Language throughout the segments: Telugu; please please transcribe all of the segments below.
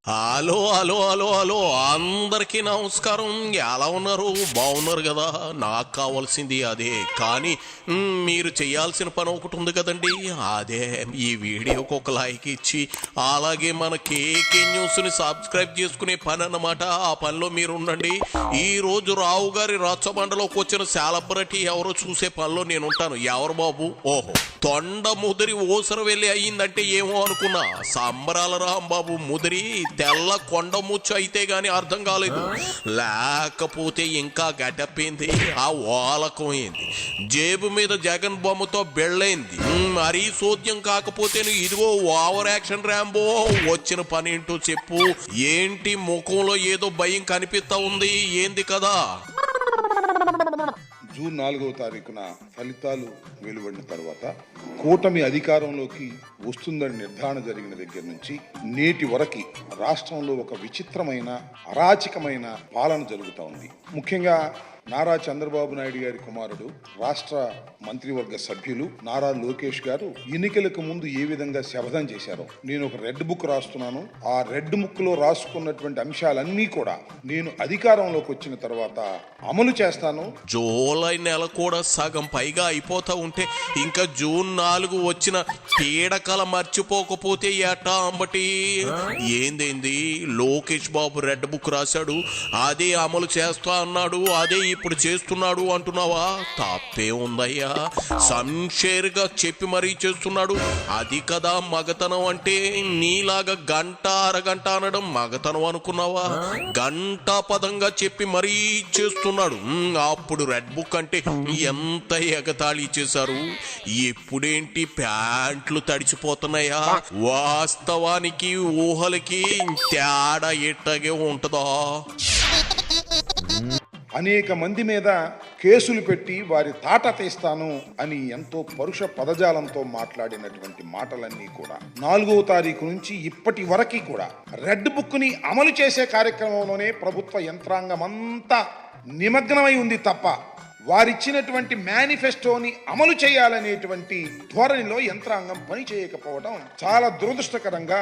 హలో హలో హలో హలో అందరికీ నమస్కారం. ఎలా ఉన్నారు? బాగున్నారు కదా? నాకు కావాల్సింది అదే. కానీ మీరు చేయాల్సిన పని ఒకటి ఉంది కదండి, అదే ఈ వీడియోకి ఒక లైక్ ఇచ్చి అలాగే మన కేకే న్యూస్ని సబ్స్క్రైబ్ చేసుకునే పని అన్నమాట. ఆ పనిలో మీరు ఉండండి. ఈరోజు రావు గారి రచ్చబండలోకి వచ్చిన సెలబ్రిటీ ఎవరో చూసే పనిలో నేను ఉంటాను. ఎవరు బాబు? ఓహో, తొండ ముదిరి ఓసర వెళ్ళి అయ్యిందంటే ఏమో అనుకున్నా. సంబరాల రాంబాబు ముదిరి తెల్ల కొండ ముచ్చు అయితే గాని అర్థం కాలేదు. లేకపోతే ఇంకా గడ్డపోయింది, ఆ ఓలకమైంది, జేబు మీద జగన్ బొమ్మతో బెళ్ళైంది. మరీ సోద్యం కాకపోతే ఇదిగో ఓవర్ యాక్షన్ ర్యాంబో. వచ్చిన పని ఏంటో చెప్పు. ఏంటి ముఖంలో ఏదో భయం కనిపిస్తా ఉంది, ఏంది కదా? జూన్ 4వ తారీఖున ఫలితాలు వెలువడిన తర్వాత కూటమి అధికారంలోకి వస్తుందని నిర్ధారణ జరిగిన దగ్గర నుంచి నేటి వరకు రాష్ట్రంలో ఒక విచిత్రమైన అరాచకమైన పాలన జరుగుతూ ఉంది. ముఖ్యంగా నారా చంద్రబాబు నాయుడు గారి కుమారుడు రాష్ట్ర మంత్రివర్గ సభ్యులు నారా లోకేష్ గారు ఎన్నికలకు ముందు ఏ విధంగా శపథం చేశారో, నేను ఒక రెడ్ బుక్ రాస్తున్నాను, ఆ రెడ్ బుక్ లో రాసుకున్నటువంటి అంశాలన్నీ కూడా నేను అధికారంలోకి వచ్చిన తర్వాత అమలు చేస్తాను. జూలై నెల కూడా సగం పైగా అయిపోతా ఉంటే ఇంకా జూన్ 4 వచ్చిన పీడకల మర్చిపోకపోతే ఎట్టా అంబటి? ఏందేంది లోకేష్ బాబు రెడ్ బుక్ రాశాడు, అదే అమలు చేస్తా అన్నాడు, అదే ఇప్పుడు చేస్తున్నాడు అంటున్నావా? తప్పే ఉందయ్యా. సంషేర్గా చెప్పి మరీ చేస్తున్నాడు. అది కదా మగతనం అంటే. నీలాగా గంట అరగంట అనడం మగతనం అనుకున్నావా? గంట పదంగా చెప్పి మరీ చేస్తున్నాడు. అప్పుడు రెడ్ బుక్ అంటే ఎంత ఎగతాళి చేశారు. ఎప్పుడేంటి ప్యాంట్లు తడిచిపోతున్నాయా? వాస్తవానికి ఊహలకి తేడా ఎట్టగే ఉంటుందా? అనేక మంది మీద కేసులు పెట్టి వారి తాట తీస్తాను అని ఎంతో పరుష పదజాలంతో మాట్లాడినటువంటి మాటలన్నీ కూడా 4వ తారీఖు నుంచి ఇప్పటి వరకు కూడా రెడ్ బుక్ ని అమలు చేసే కార్యక్రమంలోనే ప్రభుత్వ యంత్రాంగం అంతా నిమగ్నమై ఉంది తప్ప వారిచ్చినటువంటి మేనిఫెస్టోని అమలు చేయాలనేటువంటి ధోరణిలో యంత్రాంగం పని చేయకపోవడం చాలా దురదృష్టకరంగా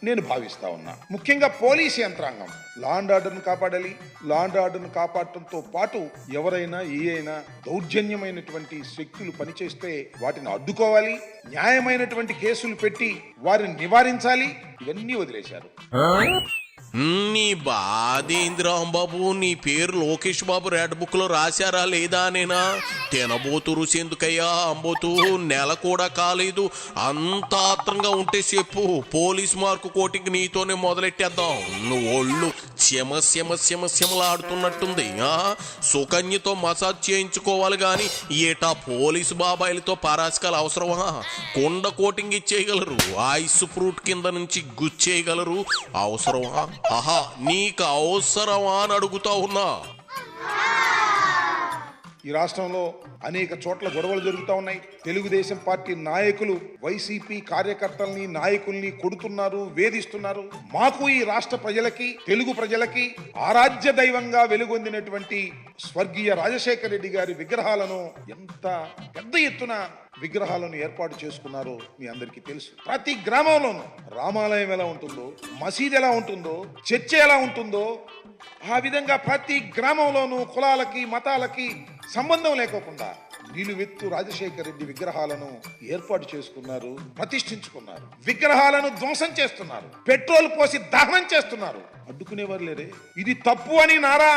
నేను భావిస్తా ఉన్నా. ముఖ్యంగా పోలీస్ యంత్రాంగం లా అండ్ ఆర్డర్ను కాపాడాలి. లా అండ్ ఆర్డర్ను కాపాడటంతో పాటు ఎవరైనా ఏ అయినా దౌర్జన్యమైనటువంటి శక్తులు పనిచేస్తే వాటిని అడ్డుకోవాలి, న్యాయమైనటువంటి కేసులు పెట్టి వారిని నివారించాలి. ఇవన్నీ వదిలేశారు. నీ బాధేంద్రాంబాబు, నీ పేరు లోకేష్ బాబు రెడ్ బుక్ లో రాశారా లేదా అనేనా? తినబోతు రుచి ఎందుకయ్యా అంబోతు? నెల కూడా కాలేదు, అంత ఆత్రంగా ఉంటే చెప్పు. పోలీస్ మార్కు కోటింగ్ నీతోనే మొదలెట్టేద్దాం. నువ్వు ఒళ్ళు చెమలాడుతున్నట్టుంది. సుకన్యతో మసాజ్ చేయించుకోవాలి గాని ఏటా పోలీసు బాబాయిలతో పరాశకాలు అవసరమా? కొండ కోటింగ్ ఇచ్చేయగలరు, ఐస్ ఫ్రూట్ కింద నుంచి గుచ్చేయగలరు. అవసరమా? ఆహా, నీకు అవసరమా అని అడుగుతా ఉన్నా. ఈ రాష్ట్రంలో అనేక చోట్ల గొడవలు జరుగుతూ ఉన్నాయి. తెలుగుదేశం పార్టీ నాయకులు వైసీపీ కార్యకర్తల్ని నాయకుల్ని కొడుతున్నారు, వేధిస్తున్నారు. మాకు ఈ రాష్ట్ర ప్రజలకి, తెలుగు ప్రజలకి ఆరాధ్య దైవంగా వెలుగొందినటువంటి స్వర్గీయ రాజశేఖర రెడ్డి గారి విగ్రహాలను ఎంత పెద్ద ఎత్తున విగ్రహాలను ఏర్పాటు చేసుకున్నారో మీ అందరికీ తెలుసు. ప్రతి గ్రామంలోనూ రామాలయం ఎలా ఉంటుందో, మసీద్ ఎలా ఉంటుందో, చర్చ్ ఎలా ఉంటుందో, ఆ విధంగా ప్రతి గ్రామంలోనూ కులాలకి మతాలకి సంబంధం లేకోకుండా నిలువెత్తు రాజశేఖర రెడ్డి విగ్రహాలను ఏర్పాటు చేసుకున్నారు, ప్రతిష్ఠించుకున్నారు. విగ్రహాలను ధ్వంసం చేస్తున్నారు, పెట్రోల్ పోసి దహనం చేస్తున్నారు. అడ్డుకునేవారు లేరే. ఇది తప్పు అని నారా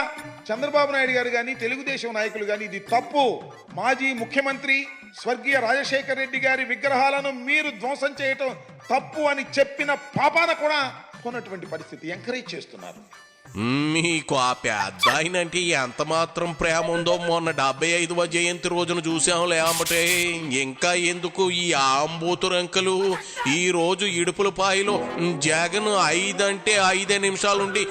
చంద్రబాబు నాయుడు గారు కానీ తెలుగుదేశం నాయకులు కానీ ఇది తప్పు, మాజీ ముఖ్యమంత్రి స్వర్గీయ రాజశేఖర రెడ్డి గారి విగ్రహాలను మీరు ధ్వంసం చేయటం తప్పు అని చెప్పిన పాపాన కూడా కొన్నటువంటి పరిస్థితి ఎంకరేజ్ చేస్తున్నారు. మీకు ఆ పెద్ద ఆయనంటే ఎంత మాత్రం ప్రేమ ఉందో మొన్న 75వ జయంతి రోజున చూసాంలే అంబటే. ఇంకా ఎందుకు ఈ ఆంబోతురంకలు? ఈ రోజు ఇడుపులపాయలో జగన్ 5 అంటే 5 నిమిషాలుండి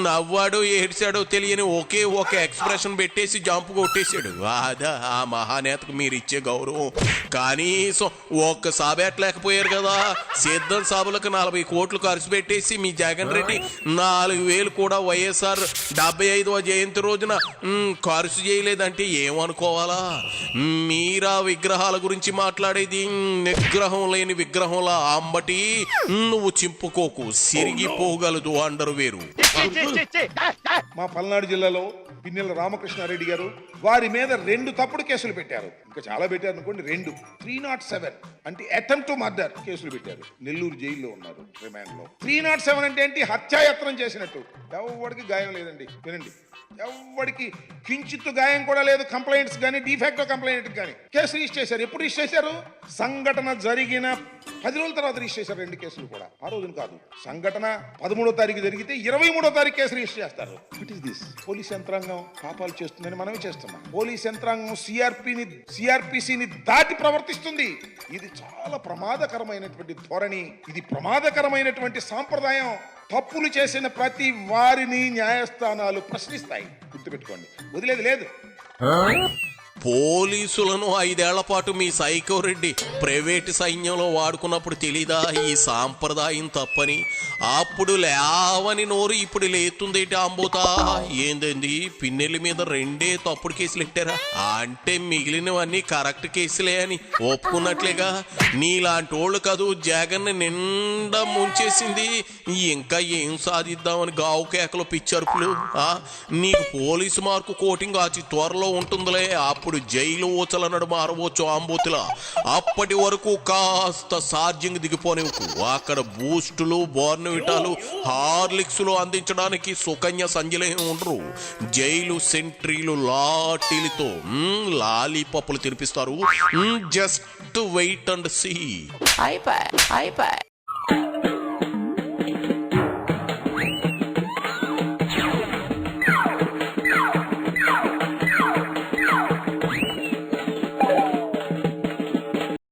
నవ్వాడో ఏడ్చాడో తెలియని ఒకే ఒక ఎక్స్ప్రెషన్ పెట్టేసి జంపు కొట్టేశాడు. అదా ఆ మహానేతకు మీరు ఇచ్చే గౌరవం? కనీసం ఒక్క సాబెట్టలేకపోయారు కదా. సిద్ధం సభలకు 40 కోట్లు ఖర్చు పెట్టేసి మీ జగన్ రెడ్డి 4,000 కూడా వైఎస్ఆర్ 75వ జయంతి రోజున ఖర్చు చేయలేదంటే ఏమనుకోవాలా? మీరా విగ్రహాల గురించి మాట్లాడేది? నిగ్రహం లేని విగ్రహంలా అంబటి నువ్వు చింపుకోకు, సిరిగిపోగలదు అండరు వేరు. మా పల్నాడు జిల్లాలో పిన్నెల రామకృష్ణారెడ్డి గారు వారి మీద 2 తప్పుడు కేసులు పెట్టారు. ఇంకా చాలా పెట్టారు అనుకోండి. 307 అంటే అటెంప్ట్ టు మర్డర్ కేసులు పెట్టారు. నెల్లూరు జైల్లో ఉన్నారు రిమాండ్ లో. 307 అంటే ఏంటి? హత్యాయత్నం చేసినట్టు. ఎవరికి గాయం లేదండి. వినండి, ఎవరికి కించిత్తు గాయం కూడా లేదు. కంప్లైంట్స్ కానీ డిఫాక్టో కంప్లైంట్ కానీ కేసు రిజిస్టర్ చేశారు. ఎప్పుడు రిజిస్టర్ చేశారు? సంఘటన జరిగిన 10 రోజుల తర్వాత రిజిస్టర్ చేశారు 2 కేసులు కూడా. ఆ రోజున కాదు. సంఘటన 13వ తారీఖు జరిగితే 23వ తారీఖు కేసు రిజిస్టర్ చేస్తారు. What is this? పోలీస్ యంత్రాంగం పాపాలు చేస్తుందని మనమే చేస్తున్నాం. పోలీస్ యంత్రాంగం సిఆర్పిసిని దాటి ప్రవర్తిస్తుంది. ఇది చాలా ప్రమాదకరమైనటువంటి ధోరణి. ఇది ప్రమాదకరమైనటువంటి సాంప్రదాయం. తప్పులు చేసిన ప్రతి వారిని న్యాయస్థానాలు ప్రశ్నిస్తాయి. గుర్తుపెట్టుకోండి, వదిలేదు లేదు. పోలీసులను 5 ఏళ్ల పాటు మీ సైకో రెడ్డి ప్రైవేటు సైన్యంలో వాడుకున్నప్పుడు తెలీదా ఈ సాంప్రదాయం తప్పని? అప్పుడు లేవని నోరు ఇప్పుడు లేతుందేటి అంబోతా? ఏందండి పిన్నెల్లి మీద 2 తప్పుడు కేసులు పెట్టారా? అంటే మిగిలినవన్నీ కరెక్ట్ కేసులే అని ఒప్పుకున్నట్లేగా. నీలాంటి వాళ్ళు కాదు జగన్ నిండా ముంచేసింది. ఇంకా ఏం సాధిద్దామని గావు కేకలు పిచ్చరుపులు. నీకు పోలీసు మార్కు కోటింగ్ అతి త్వరలో ఉంటుందిలే. అప్పుడు జైలు ఊచలనడు మారవచ్చు ఆంబోతులా. అప్పటి వరకు కాస్త ఛార్జింగ్ దిగిపోనివ్వకు. అక్కడ బూస్టులు, బోర్నవిటాలు, హార్లిక్స్లు అందించడానికి సుకన్య సంజలే ఉండరు. జైలు సెంట్రీలు లాఠీలతో లాలీపప్పులు తినిపిస్తారు. Just wait and see.